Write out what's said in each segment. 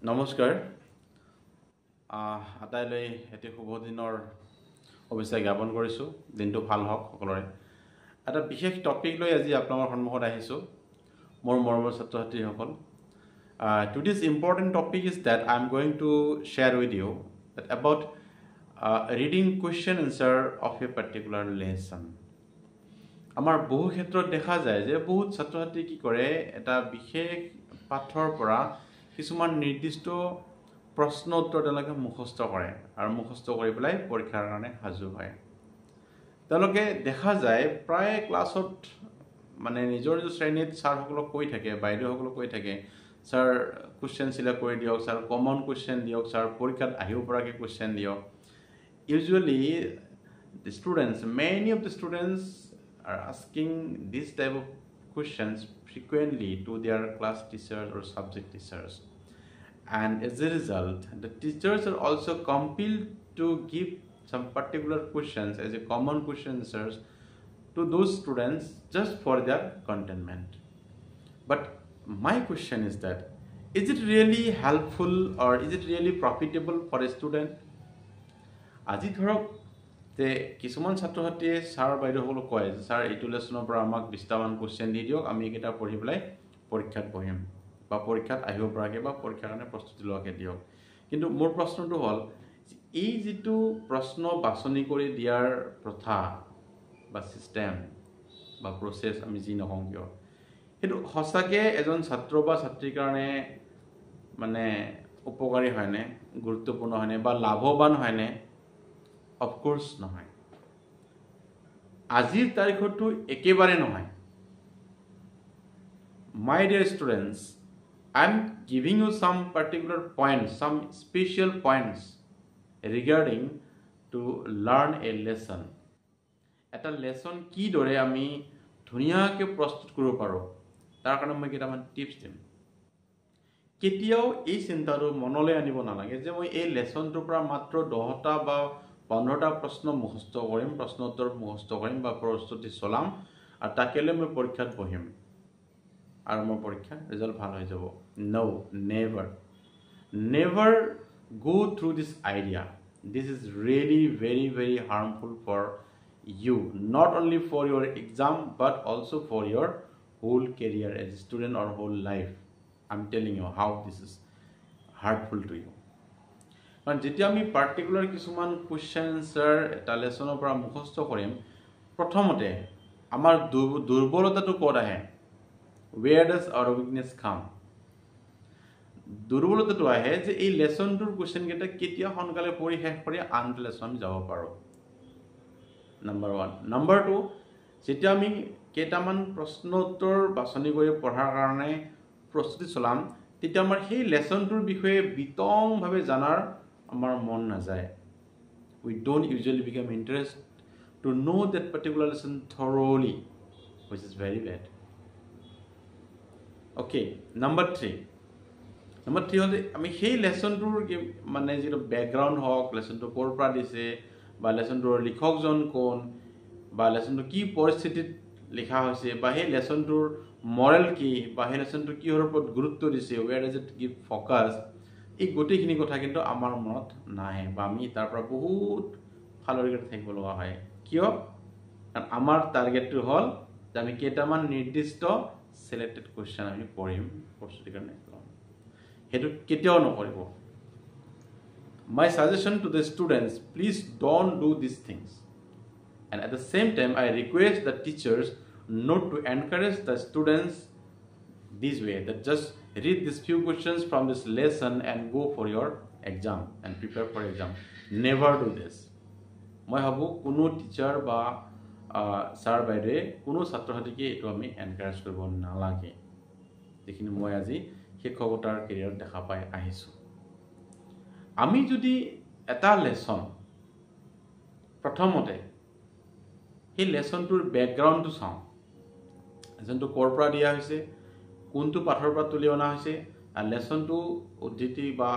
নমস্কাৰ আটাইলৈ এটি শুভ দিনৰ অৱশ্যে জ্ঞাপন কৰিছোঁ দিনটো ভাল হওক সকলোৰে এটা বিশেষ টপিক লৈ আজি আপোনালোকৰ সন্মুখত আহিছোঁ মোৰ মৰমৰ ছাত্ৰ ছাত্ৰীসকল today's important topic is that I'm going to share with you that about reading question answer of a particular lesson আমাৰ বহু ক্ষেত্ৰত দেখা যায় যে বহুত ছাত্ৰ ছাত্ৰী কি কৰে এটা বিশেষ পাঠৰ পৰা কিছুমান নিৰ্দিষ্ট প্ৰশ্ন উত্তৰ তেওঁলোকে মুখস্থ কৰে আৰু মুখস্থ কৰি পেলাই পৰীক্ষাৰ কাৰণে সাজু হয় তেওঁলোকে দেখা যায় প্ৰায় ক্লাছত মানে নিজৰ শ্ৰেণীত ছাৰসকলক কৈ থাকে বাইদেউসকলক কৈ থাকে ছাৰ কুৱেশ্যন চিলেক্ট কৰি দিয়ক ছাৰ কমন কুৱেশ্যন দিয়ক ছাৰ পৰীক্ষাত আহিব পৰাকৈ কুৱেশ্যন দিয়ক usually the students many of the students are asking this type of questions frequently to their class teachers or subject teachers and as a result the teachers are also compelled to give some particular questions as a common question answers to those students just for their contentment but my question is that is it really helpful or is it really profitable for a student আজি ধৰক তে কিছুমান ছাত্ৰ ছাত্ৰীয়ে sir বাইদেউসকলক কয় যে sir এইটো লেচনৰ পৰা আমাক 20টামান কুৱেশ্যন দি দিয়ক আমি এইকেইটা পঢ়ি পেলাই পৰীক্ষাত বহিম বা পৰীক্ষাত আহিব পৰাকৈ বা পৰীক্ষাৰ কাৰণে প্ৰস্তুতি লোৱাকৈ দিয়ক কিন্তু মোৰ প্ৰশ্নটো হ'ল এই যিটো প্ৰশ্ন বাছনি কৰি দিয়াৰ প্ৰথা বা ছিষ্টেম বা প্ৰচেছ আমি যি নকওঁ কিয় সেইটো সঁচাকৈ এজন ছাত্ৰ বা ছাত্ৰীৰ কাৰণে মানে উপকাৰী হয়নে গুৰুত্বপূৰ্ণ হয়নে বা লাভৱান হয়নে Of course নহয় আজিৰ তাৰিখতো একেবাৰে নহয় My dear students I'm giving you some particular points some special points regarding to learn a lesson এটা লেসন কি দৰে আমি ধুনিয়াকৈ প্ৰস্তুত কৰিব পাৰো তাৰ কাৰণে মই কেইটামান টিপছ দিম কেতিয়াও এই চিন্তাটো মনলৈ আনিব নালাগে যে মই এই লেসনটোৰ পৰা মাত্ৰ 10টা বা 15টা প্ৰশ্ন মুখস্থ কৰিম প্ৰশ্ন উত্তৰ মুখস্থ কৰিম বা প্ৰস্তুতি চলাম আৰু তাকেলৈ মই পৰীক্ষাত বহিম আৰু মোৰ পৰীক্ষা ৰিজাল্ট ভাল হৈ যাব no never go through this idea this is really very harmful for you not only for your exam but also for your whole career as a student or whole life I'm telling you how this is hurtful to you কাৰণ যেতিয়া আমি particular কিছুমান question answer এটা লেসনৰ পৰা মুখস্থ কৰিম প্ৰথমতে আমাৰ দুৰ্বলতাটো ক'ত আহে where does our weakness come দুৰ্বলতাটো আহে যে এই লেসনটোৰ কুৱেশ্যন কেইটা কেতিয়া সোনকালে পঢ়ি শেষ কৰি আন লেসন যাব পাৰো নম্বৰ 1 নম্বৰ 2 যেতিয়া আমি কেইটামান প্ৰশ্ন উত্তৰ বাছনি কৰি পঢ়াৰ কাৰণে প্ৰস্তুতি চলাম তেতিয়া আমাৰ সেই লেসনটোৰ বিষয়ে বিতংভাৱে জানাৰ আমাৰ মন না যায় we don't usually become interested to know that particular lesson thoroughly which is very bad okay number 3 হল আমি সেই লেসনটোৰ মানে যেটো ব্যাকগ্ৰাউণ্ড হওক লেসনটো ক'ৰ পৰা দিছে বা লেসনটোৰ লিখকজন কোন বা লেসনটো কি পৰিস্থিতিত লিখা হৈছে বা সেই লেসনটোৰ মৰেল কি বা সেই লেসনটো কিহৰ ওপৰত গুৰুত্ব দিছে where does it give focus এই গোটেইখিনি কথা কিন্তু আমাৰ মনত নাহে বা আমি তাৰ পৰা বহুত ফালৰিকৈ থাকিব লগা হয় কিয় কাৰণ আমাৰ টাৰ্গেটটো হ'ল যে আমি কেইটামান নিৰ্দিষ্ট সিলেক্টেড কোৱেশ্চন আমি পঢ়িম প্ৰস্তুতিৰ কাৰণে হেতু কেতিয়াও নকৰিব My suggestion to the students please don't do these things and at the same time I request the teachers not to encourage the students this way that just read these few questions from this lesson and go for your exam and prepare for exam never do this মই ভাবো কোনো teacher বা sir বাইৰে কোনো ছাত্ৰ ছাত্ৰীকে এটো আমি encourage কৰিব নালাগে যিখিনি মই আজি শিক্ষকতাৰ কেৰিয়াৰত দেখা পাই আহিছো আমি যদি এটা লেসন প্ৰথমতে এই লেসনটোৰ ব্যাকগ্ৰাউণ্ডটো চাওঁ লেসনটো ক'ৰ পৰা দিয়া হৈছে কোনটো পাঠৰ পৰা তুলি অনা হৈছে আৰু লেসনটো উদ্ধৃতি বা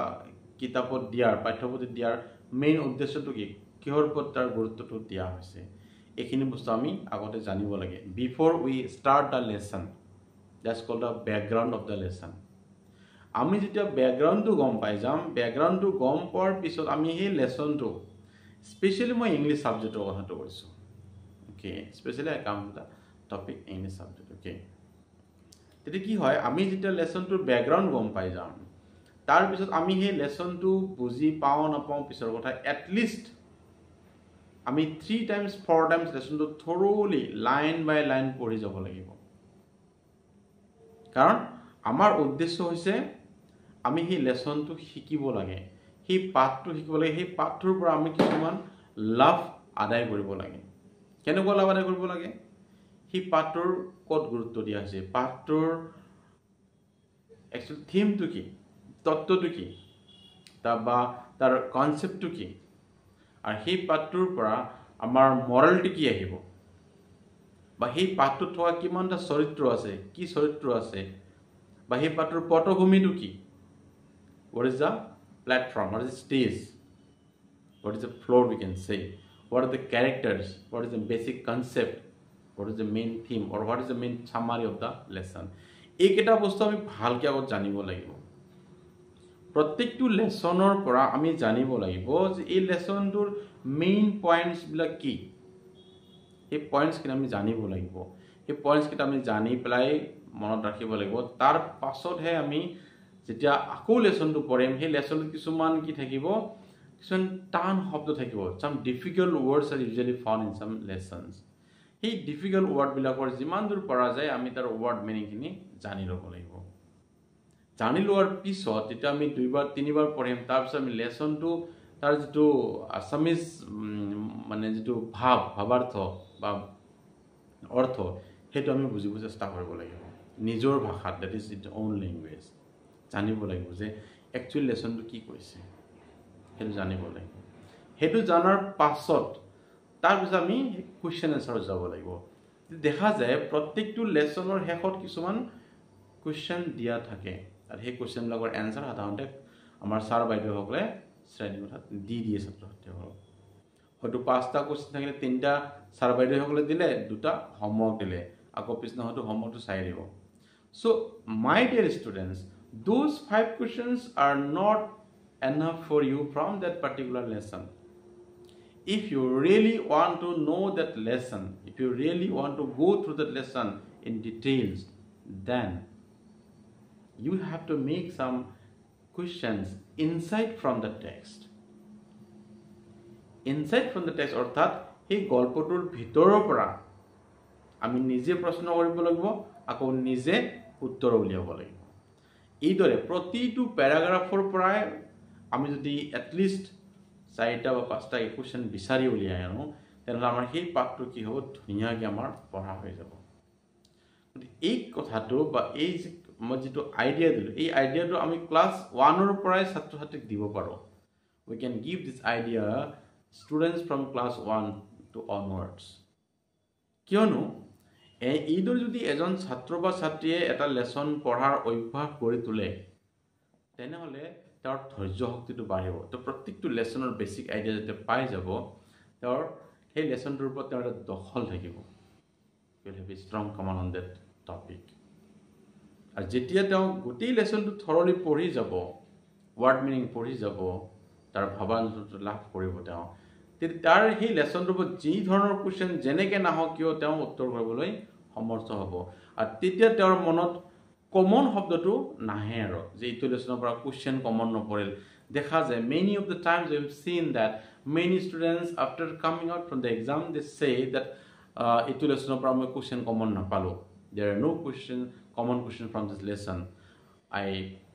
কিতাপত দিয়াৰ পাঠ্যপুথিত দিয়াৰ মেইন উদ্দেশ্যটো কি কিহৰ ওপৰত তাৰ গুৰুত্বটো দিয়া হৈছে এইখিনি বস্তু আমি আগতে জানিব লাগে before we start the lesson that's called the background of the lesson আমি যেতিয়া বেকগ্ৰাউণ্ডটো গম পাই যাম, বেকগ্ৰাউণ্ডটো গম পোৱাৰ পিছত আমি সেই লেচনটো, স্পেচিয়েলি মই ইংলিছ ছাবজেক্টৰ কথাটো কৈছোঁ, okay, specially I come to the topic English subject, okay. তেতিয়া কি হয়, আমি যেতিয়া লেচনটোৰ বেকগ্ৰাউণ্ড গম পাই যাম, তাৰপিছত আমি সেই লেচনটো বুজি পাওঁ নাপাওঁ পিছৰ কথা, এটলিষ্ট আমি 3 times 4 times লেচনটো থৰলি লাইন বাই লাইন পঢ়ি যাব লাগিব। কাৰণ আমাৰ উদ্দেশ্য হৈছে আমি সেই লেচনটো শিকিব লাগে, সেই পাঠটো শিকিব লাগে, সেই পাঠটোৰ পৰা আমি কিছুমান লাভ আদায় কৰিব লাগে। কেনেকুৱা লাভ আদায় কৰিব লাগে? সেই পাঠটোৰ ক'ত গুৰুত্ব দিয়া হৈছে, পাঠটোৰ একচুৱেলি থিমটো কি, তত্ত্বটো কি, বা তাৰ কনচেপ্টটো কি, আৰু সেই পাঠটোৰ পৰা আমাৰ মৰেলটি কি আহিব, বা সেই পাঠটোত থকা কিমানটা চৰিত্ৰ আছে, কি চৰিত্ৰ আছে, বা সেই পাঠটোৰ পটভূমিটো কি, what is the platform, what is the stage, what is the floor we can say, what are the characters, what is the basic concept, what is the main theme, or what is the main summary of the lesson. এইকেইটা বস্তু আমি ভালকৈ আগত জানিব লাগিব। প্ৰত্যেকটো লেচনৰ পৰা আমি জানিব লাগিব যে এই লেচনটোৰ মেইন পইণ্টছবিলাক কি, সেই পইণ্টছকেইটা আমি জানিব লাগিব। সেই পইণ্টছকেইটা আমি জানি পেলাই মনত ৰাখিব লাগিব। তাৰ পাছতহে আমি যেতিয়া আকৌ লেচনটো পঢ়িম, সেই লেচনত কিছুমান কি থাকিব, কিছুমান টান শব্দ থাকিব, some difficult words are usually found in some lessons. সেই ডিফিকাল্ট ৱৰ্ডবিলাকৰ যিমান দূৰ পৰা যায় আমি তাৰ ৱৰ্ড মিনিংখিনি জানি ল'ব লাগিব। জানি লোৱাৰ পিছত যেতিয়া আমি 2বাৰ 3বাৰ পঢ়িম, তাৰপিছত আমি লেচনটো তাৰ যিটো আছামিজ মানে যিটো ভাৱাৰ্থ বা অৰ্থ, সেইটো আমি বুজিব চেষ্টা কৰিব লাগিব নিজৰ ভাষাত, that is it own language. জানিব লাগিব যে একচুৱেলি লেচনটো কি কৈছে, সেইটো জানিব লাগিব। সেইটো জনাৰ পাছত তাৰপিছত আমি কুৱেশ্যন এনচাৰত যাব লাগিব। দেখা যায় প্ৰত্যেকটো লেচনৰ শেষত কিছুমান কুৱেশ্যন দিয়া থাকে, আৰু সেই কুৱেশ্যনবিলাকৰ এনচাৰ সাধাৰণতে আমাৰ ছাৰ বাইদেউসকলে শ্ৰেণীকোঠাত দি দিয়ে ছাত্ৰ ছাত্ৰীসকলক। হয়তো 5টা কুৱেশ্যন থাকিলে 3টা ছাৰ বাইদেউসকলে দিলে, 2টা হোমৱৰ্ক দিলে, আকৌ পিছদিনা হয়তো হোমৱৰ্কটো চাই দিব। So' my dear students, those 5 questions are not enough for you from that particular lesson. If you really want to know that lesson, if you really want to go through that lesson in details, then you have to make some questions inside from the text. Inside from the text অৰ্থাৎ সেই গল্পটোৰ ভিতৰৰ পৰা আমি নিজে প্ৰশ্ন কৰিব লাগিব, আকৌ নিজে উত্তৰ উলিয়াব লাগিব। এইদৰে প্ৰতিটো পেৰাগ্ৰাফৰ পৰাই আমি যদি এটলিষ্ট 4টা বা 5টা কুৱেশ্যন বিচাৰি উলিয়াই আনো, তেনেহ'লে আমাৰ সেই পাঠটো কি হ'ব, ধুনীয়াকৈ আমাৰ পঢ়া হৈ যাব। এই কথাটো বা এই মই যিটো আইডিয়া দিলোঁ, এই আইডিয়াটো আমি ক্লাছ 1ৰ পৰাই ছাত্ৰ ছাত্ৰীক দিব পাৰোঁ। We can give this idea students from class 1 to onwards। কিয়নো এইদৰে যদি এজন ছাত্ৰ বা ছাত্ৰীয়ে এটা লেচন পঢ়াৰ অভ্যাস কৰি তোলে, তেনেহ'লে তেওঁৰ ধৈৰ্য শক্তিটো বাঢ়িব। তো প্ৰত্যেকটো লেচনৰ বেছিক আইডিয়া যেতিয়া পাই যাব, তেওঁৰ সেই লেচনটোৰ ওপৰত তেওঁৰ এটা দখল থাকিব। Will have a strong command on that topic. আৰু যেতিয়া তেওঁ গোটেই লেচনটো থৰলি পঢ়ি যাব, ৱৰ্ড মিনিং পঢ়ি যাব, তাৰ ভাৱান্তৰটো লাভ কৰিব তেওঁ, তেতিয়া তাৰ সেই লেচনটোৰ ওপৰত যি ধৰণৰ কুৱেশ্যন যেনেকৈ নাহক কিয় তেওঁ উত্তৰ কৰিবলৈ সমৰ্থ হ'ব। আৰু তেতিয়া তেওঁৰ মনত কমন শব্দটো নাহে, আৰু যে এইটো লেচনৰ পৰা কুৱেশ্যন কমন নপৰিল। দেখা যায় many of the times we have seen that many students after coming out from the exam they say that এইটো লেচনৰ পৰা মই কুৱেশ্যন কমন নাপালোঁ, there are no' question common question from this lesson. I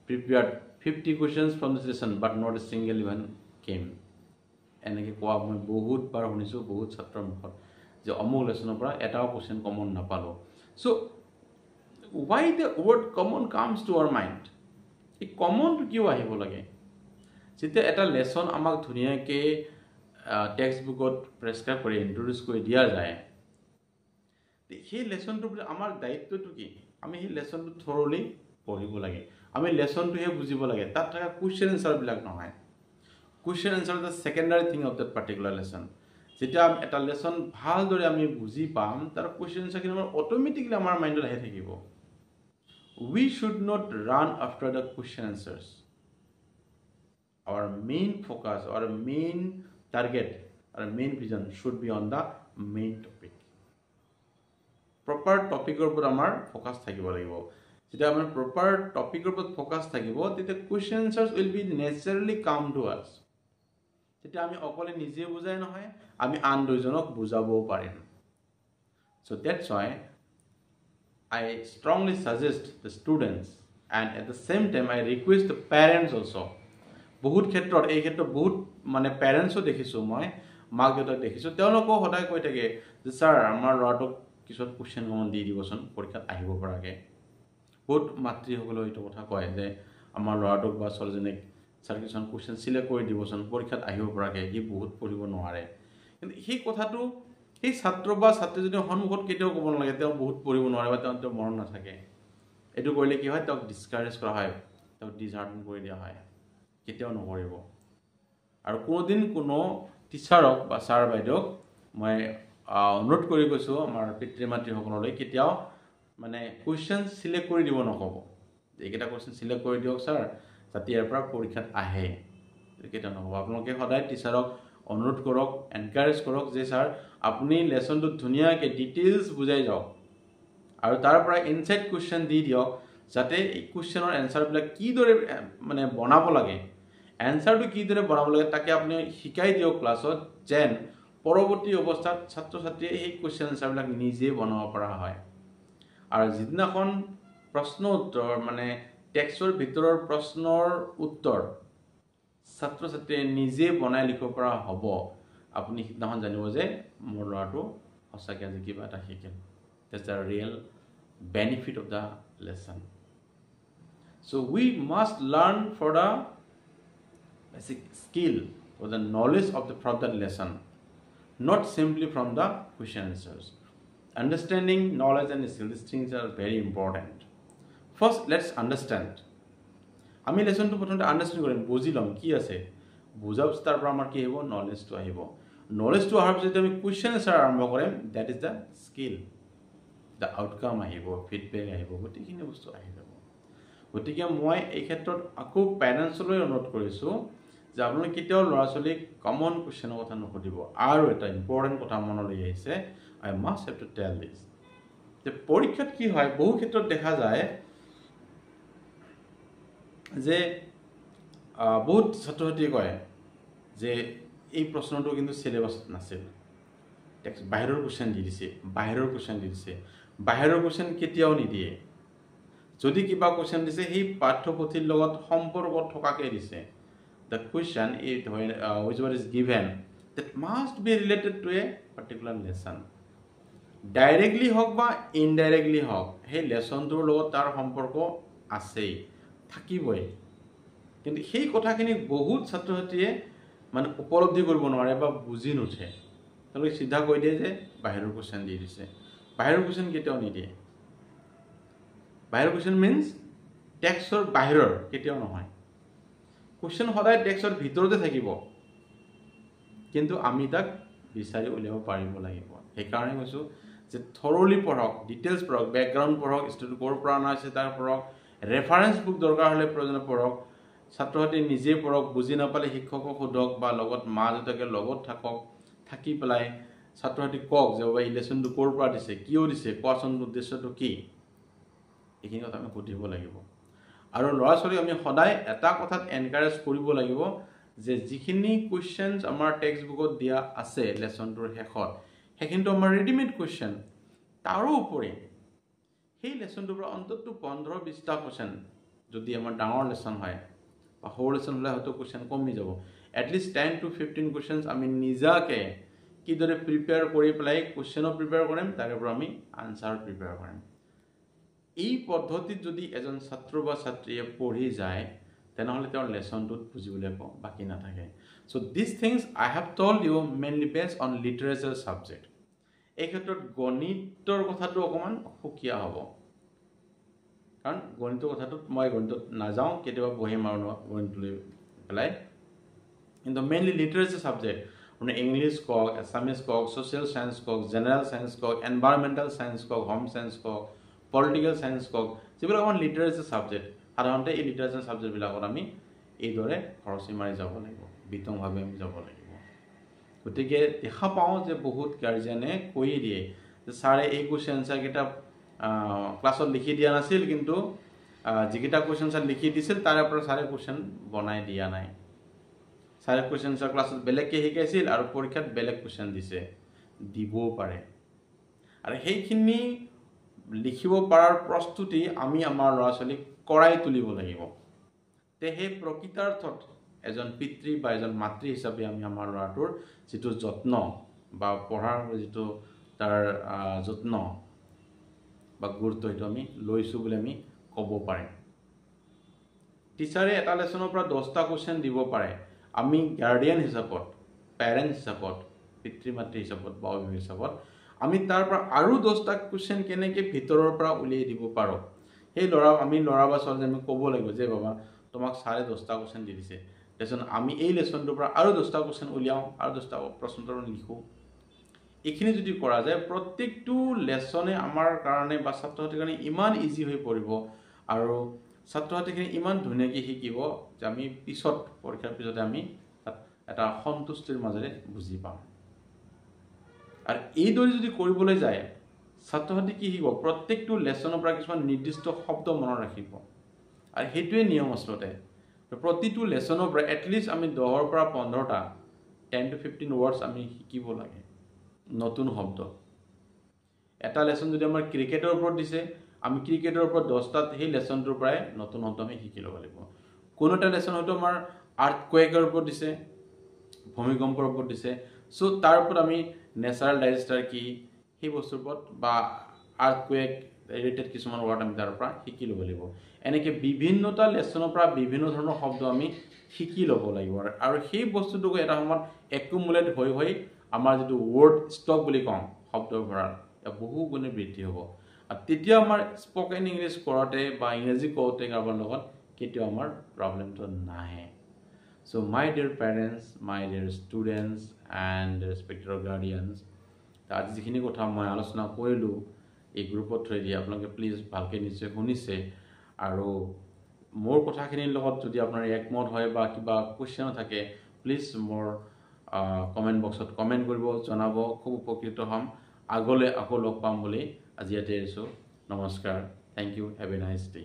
prepared 50 questions from this lesson, but not a single one came. এনেকৈ কোৱা মই বহুত বাৰ শুনিছোঁ বহুত ছাত্ৰৰ মুখত, যে অমুক লেচনৰ পৰা এটাও কুৱেশ্যন কমন নাপালোঁ। চ' why the word common comes to our mind? এই কমনটো কিয় আহিব লাগে? যেতিয়া এটা লেচন আমাক ধুনীয়াকৈ টেক্সট বুকত প্ৰেছক্ৰাইব কৰি ইন্ট্ৰডিউচ কৰি দিয়া যায়, সেই লেচনটোৰ প্ৰতি আমাৰ দায়িত্বটো কি? আমি সেই লেচনটো থৰলি পঢ়িব লাগে, আমি লেচনটোহে বুজিব লাগে, তাত থকা কুৱেশ্যন এনচাৰবিলাক নহয়। Question answer the secondary thing of that particular lesson. যেতিয়া এটা লেচন ভালদৰে আমি বুজি পাম, তাৰ কুৱেশ্যন এনচাৰখিনি আমাৰ অট'মেটিকলি আমাৰ মাইণ্ডত আহি থাকিব। we should not run after the question answers. Our main focus, our main target, our main vision should be on the main topic. Proper topic or amar focus thakibo lagibo. Jeta amar proper topic or focus thakibo, the question answers will be naturally come to us. Jeta ami okole nije bujai nohoy, ami an doijonok bujabo parim. So that's why I strongly suggest the students, and at the same time I request the parents also. Bahut khetrot ei khetrot bahut mane parents o dekhisu moi mak detak dekhisu teoloko hoday koi thake je sir amar laratok kisot question komon di diboson porikhat ahibo parage bahut matri hokolo eto kotha koy je amar laratok ba soljenek sir kison question select kori diboson porikhat ahibo parage hi bahut poribo noare kintu hi kotha tu hi chhatro ba chhatri jodi honmukhot keteo kobon lage teo bahut poribo noare ba teo moron na thake etu koile ki hoy tok discourage kora hoy tok dishearten kori dia hoy কেতিয়াও নকৰিব আৰু কোনোদিন কোনো টিচাৰক বা sir বাইদেউক মই অনুৰোধ কৰি কৈছো আমাৰ পিতৃ মাতৃ সকললৈ কেতিয়াও মানে কোৱেশ্চন সিলেক্ট কৰি দিব নকব এইকেইটা কোৱেশ্চন সিলেক্ট কৰি দিয়ক ছাৰ যাতে ইয়াৰ পৰা পৰীক্ষাত আহে কেতিয়াও নকব আপোনালোকে সদায় টিচাৰক অনুৰোধ কৰক এনকাৰেজ কৰক যে ছাৰ আপুনি লেসনটো ধুনিয়াকে ডিটেইলছ বুজাই যাওক আৰু তাৰ পৰা ইনসাইট কোৱেশ্চন দি দিয়ক যাতে এই কোৱেশ্চনৰ এনসাৰ বিলাক কি দৰে মানে বনাব লাগে answer to কি দৰে বনাব লাগে তাকে আপুনি শিকাই দিও ক্লাছত যেন পৰৱৰ্তী অৱস্থাত ছাত্ৰ ছাত্ৰীয়ে এই কোৱেশ্চন আনসাৰ বিলাক নিজে বনাব পৰা হয় আৰু যিদিনাখন প্ৰশ্ন উত্তৰ মানে টেক্সটৰ ভিতৰৰ প্ৰশ্নৰ উত্তৰ ছাত্ৰ ছাত্ৰীয়ে নিজে বনাই লিখিব পৰা হ'ব আপুনি সিদিনাখন জানিব যে মোৰ ল'ৰাটো সঁচাকৈ আজি কিবা এটা শিকিল that's the real benefit of the lesson so we must learn for the basic skill or the knowledge of the from that lesson not simply from the question answers understanding knowledge and skill these things are very important first let's understand আমি lesson to prothomte understand korim bujilom ki ase bujab tar par amar ki hobo knowledge to ahibo knowledge to ahar jodi ami question answer arambho korim that is the skill the outcome ahibo feedback ahibo gotikini bostu ahibo গতিকে মই এই ক্ষেত্ৰত আকো পেৰেন্টছলৈ অনুৰোধ কৰিছো যে আপোনালোকে কেতিয়াও ল'ৰা-ছোৱালীক কমন কোৱেশ্চনৰ কথা নকৰিব আৰু এটা ইম্পৰ্টেন্ট কথা মনলৈ আহিছে I must have to tell this যে পৰীক্ষাত কি হয় বহু ক্ষেত্ৰত দেখা যায় যে বহুত ছাত্ৰ-ছাত্ৰীয়ে কয় যে এই প্ৰশ্নটো কিন্তু সিলেবাছত নাছিল টেক্সট বাহিৰৰ কোৱেশ্চন দি দিছে বাহিৰৰ কোৱেশ্চন কেতিয়াও নিদিয়ে যদি কিবা কোৱেশ্চন দিছে সেই পাঠ্যপুথিৰ লগত সম্পৰ্ক থকাকে দিছে the question is whichever is given that must be related to a particular lesson directly hok ba indirectly hok hey lesson tor logot tar সম্পৰ্ক আছে থাকিবই কিন্তু সেই কথাখিনি বহুত ছাত্ৰ-ছাত্ৰীয়ে মানে উপলব্ধি কৰিব নোৱাৰে বা বুজি নুঠে তেওঁলোকে সিধা কৈ দিয়ে যে বাহিৰৰ কোৱেশ্চন দি দিছে বাহিৰৰ কোৱেশ্চন কেতিয়াও নিদিয়ে বাহিৰৰ কোৱেশ্চন means টেক্সটৰ বাহিৰৰ কেতিয়াও নহয় কোৱেশ্চন সদায় টেক্সটৰ ভিতৰতে থাকিব কিন্তু আমি তাক বিচাৰি উলিয়াব পাৰিব লাগিব এই কাৰণে কৈছো যে থৰলি পঢ়ক ডিটেইলছ পঢ়ক ব্যাকগ্ৰাউণ্ড পঢ়ক ষ্টুডি কোৰ পৰা আছে তাৰ পঢ়ক ৰেফাৰেন্স বুক দৰকাৰ হলে প্ৰয়োজন পঢ়ক ছাত্ৰ-ছাত্ৰী নিজে পঢ়ক বুজি নাপালে শিক্ষকক সোধক বা লগত মা দেউতাকে লগত থাকি পেলাই ছাত্ৰ-ছাত্ৰী কক যে এই লেসনটো কোৰ পৰা দিছে কিয় দিছে কোৱাচোন উদ্দেশ্যটো কি এইখিনি কথা আমি সুধিব লাগিব আৰু ল'ৰা-ছোৱালীক আমি সদায় এটা কথাত এনকাৰেজ কৰিব লাগিব যে যিখিনি কোৱেশ্চনছ আমাৰ টেক্সট বুকত দিয়া আছে লেসনটোৰ শেষত সেইখিনিটো আমাৰ ৰেডিমেড কোৱেশ্চন তাৰো উপৰি সেই লেসনটোৰ পৰা অন্ততঃ 15-20টা কোৱেশ্চন যদি আমাৰ ডাঙৰ লেসন হয় বা সৰু লেসন হলে হয়তো কোৱেশ্চন কমি যাব এট লিষ্ট 10 to 15 কোৱেশ্চনছ আমি নিজাকে কিদৰে প্ৰিপেয়াৰ কৰি পেলাই কোৱেশ্চনো প্ৰিপেয়াৰ কৰিম তাৰ পৰা আমি আনসাৰ প্ৰিপেয়াৰ কৰিম এই পদ্ধতিত যদি এজন ছাত্ৰ বা ছাত্ৰীয়ে পঢ়ি যায় তেনেহলে তেওঁৰ লেসনটোত বুজিবলৈ বাকি নাথাকে so this things I have told you mainly based on literature subject এই ক্ষেত্ৰত গণিতৰ কথাটো অকমান সুকিয়া হ'ব কাৰণ গণিতৰ কথাটোত মই গণিতত নাযাওঁ কেতিয়াবা বহিম আৰু গণিতলৈ পেলাই কিন্তু মেইনলি লিটাৰেচাৰ সাবজেক্ট মানে ইংলিছ কক এছামিজ কক সোশ্যাল সায়েন্স কক জেনাৰেল সায়েন্স কক এনভাইৰনমেন্টাল সায়েন্স কক হোম সায়েন্স কক পলিটিকেল সায়েন্স কওক যিবিলাক আমাৰ লিটাৰেচাৰ ছাবজেক্ট সাধাৰণতে এই লিটাৰেচাৰ ছাবজেক্টবিলাকত আমি এইদৰে খৰচি মাৰি যাব লাগিব বিতংভাৱে আমি যাব লাগিব গতিকে দেখা পাওঁ যে বহুত গাৰ্জিয়ানে কৈয়ে দিয়ে যে ছাৰে এই কুৱেশ্যন আনচাৰকেইটা ক্লাছত লিখি দিয়া নাছিল কিন্তু যিকেইটা কুৱেশ্যন আনচাৰ লিখি দিছিল তাৰে পৰা ছাৰে কুৱেশ্যন বনাই দিয়া নাই ছাৰে কুৱেশ্যন আনচাৰ ক্লাছত বেলেগকৈ শিকাইছিল আৰু পৰীক্ষাত বেলেগ কুৱেশ্যন দিছে দিবও পাৰে আৰু সেইখিনি লিখিব পৰাৰ প্ৰস্তুতি আমি আমাৰ ল'ৰা ছোৱালীক কৰাই তুলিব লাগিব তে সেই প্ৰকৃতাৰ্থত এজন পিতৃ বা এজন মাতৃ হিচাপে আমি আমাৰ ল'ৰাটোৰ যিটো যত্ন বা পঢ়াৰ যিটো তাৰ যত্ন বা গুৰুত্ব সেইটো আমি লৈছোঁ বুলি আমি ক'ব পাৰিম টিচাৰে এটা লেচনৰ পৰা 10টা কুৱেশ্যন দিব পাৰে আমি গাৰ্ডিয়ান হিচাপত পেৰেণ্ট হিচাপত পিতৃ মাতৃ হিচাপত বা অভিভাৱক হিচাপত আমি তাৰ পৰা আৰু 10টা কুৱেশ্যন কেনেকৈ ভিতৰৰ পৰা উলিয়াই দিব পাৰোঁ সেই আমি ল'ৰা বা ছোৱালী আমি ক'ব লাগিব যে বাবা তোমাক ছাৰে 10টা কুৱেশ্যন দি দিছে তাৰপিছত আমি এই লেচনটোৰ পৰা আৰু 10টা কুৱেশ্যন উলিয়াওঁ আৰু 10টা প্ৰশ্নোত্তৰ লিখোঁ এইখিনি যদি কৰা যায় প্ৰত্যেকটো লেচনে আমাৰ কাৰণে বা ছাত্ৰ ছাত্ৰীৰ কাৰণে ইমান ইজি হৈ পৰিব আৰু ছাত্ৰ ছাত্ৰীখিনি ইমান ধুনীয়াকৈ শিকিব যে আমি পিছত পৰীক্ষাৰ পিছতে আমি এটা সন্তুষ্টিৰ মাজেৰে বুজি পাম আৰু এইদৰে যদি কৰিবলৈ যায় ছাত্ৰ ছাত্ৰী কি শিকিব প্ৰত্যেকটো লেচনৰ পৰা কিছুমান নিৰ্দিষ্ট শব্দ মনত ৰাখিব আৰু সেইটোৱে নিয়ম আচলতে প্ৰতিটো লেচনৰ পৰা এটলিষ্ট আমি 10ৰ পৰা 15টা 10 to 15 ৱৰ্ডছ আমি শিকিব লাগে নতুন শব্দ এটা লেচন যদি আমাৰ ক্ৰিকেটৰ ওপৰত দিছে আমি ক্ৰিকেটৰ ওপৰত 10টাত সেই লেচনটোৰ পৰাই নতুন শব্দ আমি শিকি ল'ব লাগিব কোনো এটা লেচন হয়তো আমাৰ আৰ্থকুৱেকৰ ওপৰত দিছে ভূমিকম্পৰ ওপৰত দিছে চ' তাৰ ওপৰত আমি নেচাৰেল ডাইজাষ্টাৰ কি সেই বস্তুৰ ওপৰত বা আৰ্থকুৱেক ৰিলেটেড কিছুমান ৱৰ্ড আমি তাৰ পৰা শিকি ল'ব লাগিব এনেকৈ বিভিন্নটা লেচনৰ পৰা বিভিন্ন ধৰণৰ শব্দ আমি শিকি ল'ব লাগিব আৰু সেই বস্তুটোক এটা সময়ত একুমুলেট হৈ আমাৰ যিটো ৱৰ্ড ষ্টক বুলি কওঁ শব্দৰ ভঁৰাল বহু গুণে বৃদ্ধি হ'ব আৰু তেতিয়া আমাৰ স্পকেন ইংলিছ কৰোঁতে বা ইংৰাজী কওঁতে কাৰোবাৰ লগত কেতিয়াও আমাৰ প্ৰব্লেমটো নাহে so' my dear parents my dear students and respected guardians আজি যিখিনি কথা মই আলোচনা কৰিলোঁ এই গ্ৰুপত থৈ দিয়ে আপোনালোকে প্লিজ ভালকৈ নিশ্চয় শুনিছে আৰু মোৰ কথাখিনিৰ লগত যদি আপোনাৰ একমত হয় বা কিবা কুৱেশ্যন থাকে প্লিজ মোৰ কমেণ্ট বক্সত কমেণ্ট কৰিব জনাব খুব উপকৃত হ'ম আগলৈ আকৌ লগ পাম বুলি আজি ইয়াতে এৰিছোঁ নমস্কাৰ thank you have a nice day